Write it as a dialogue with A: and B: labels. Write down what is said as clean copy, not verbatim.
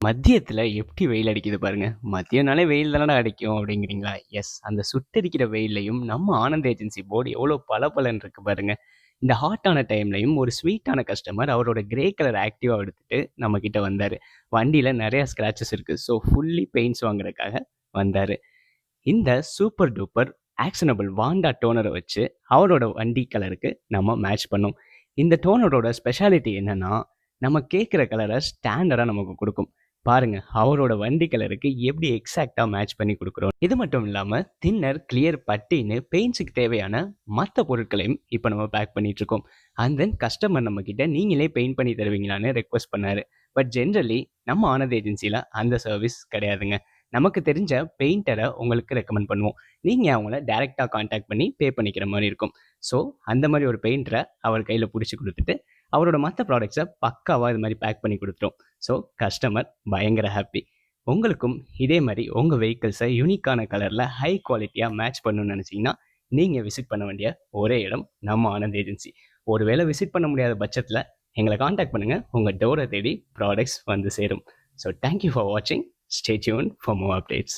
A: மதியத்துல எப்படி வெயில் அடிக்குது பாருங்க. மதியம்னாலே வெயில் தானடா அடிக்கும் அப்படிங்கிறீங்களா? எஸ். அந்த சுட்டெரிக்கிற வெயில்லயும் நம்ம ஆனந்த் ஏஜென்சி போர்டு எவ்வளோ பளபளன்னு இருக்கு பாருங்க. இந்த ஹாட்டான டைம்லயும் ஒரு ஸ்வீட்டான கஸ்டமர் அவரோட கிரே கலர் ஆக்டிவா எடுத்துட்டு நம்ம கிட்ட வந்தாரு. வண்டியில நிறைய ஸ்கிராச்சஸ் இருக்கு. ஸோ ஃபுல்லி பெயிண்ட்ஸ் வாங்குறதுக்காக வந்தாரு. இந்த சூப்பர் டூப்பர் ஆக்ஷனபிள் வாண்டா டோனரை வச்சு அவரோட வண்டி கலருக்கு நம்ம மேட்ச் பண்ணோம். இந்த டோனரோட ஸ்பெஷாலிட்டி என்னன்னா, நம்ம கேட்குற கலரை ஸ்டாண்டர்டாக நமக்கு கொடுக்கும். பாருங்க அவரோட வண்டி கலருக்கு எப்படி எக்ஸாக்டா மேட்ச் பண்ணி கொடுக்குறோம். இது மட்டும் இல்லாம தின்னர், கிளியர், பட்டின்னு பெயிண்ட்ஸுக்கு தேவையான மற்ற பொருட்களையும் இப்போ நம்ம பேக் பண்ணிட்டு இருக்கோம். அண்ட் தென் கஸ்டமர் நம்ம கிட்ட நீங்களே பெயிண்ட் பண்ணி தருவீங்களான்னு ரெக்வஸ்ட் பண்ணாரு. பட் ஜென்ரலி நம்ம ஆனந்த் ஏஜென்சியில் அந்த சர்வீஸ் கிடையாதுங்க. நமக்கு தெரிஞ்ச பெயிண்டரை உங்களுக்கு ரெக்கமெண்ட் பண்ணுவோம். நீங்கள் அவங்கள டைரெக்டாக காண்டாக்ட் பண்ணி பே பண்ணிக்கிற மாதிரி இருக்கும். ஸோ அந்த மாதிரி ஒரு பெயிண்டரை அவர் கையில் பிடிச்சி கொடுத்துட்டு அவரோட மற்ற ப்ராடக்ட்ஸை பக்காவாக இது மாதிரி பேக் பண்ணி கொடுத்துரும். ஸோ கஸ்டமர் பயங்கர ஹாப்பி. உங்களுக்கும் இதே மாதிரி உங்கள் வெஹிக்கிள்ஸை யூனிக்கான கலரில் ஹை குவாலிட்டியாக மேட்ச் பண்ணணும்னு நினச்சிங்கன்னா நீங்கள் விசிட் பண்ண வேண்டிய ஒரே இடம் நம்ம ஆனந்த் ஏஜென்சி. ஒருவேளை விசிட் பண்ண முடியாத பட்சத்தில் எங்களை காண்டாக்ட் பண்ணுங்கள். உங்கள் டோரை தேடி ப்ராடக்ட்ஸ் வந்து சேரும். ஸோ தேங்க்யூ ஃபார் வாட்சிங். Stay tuned for more updates.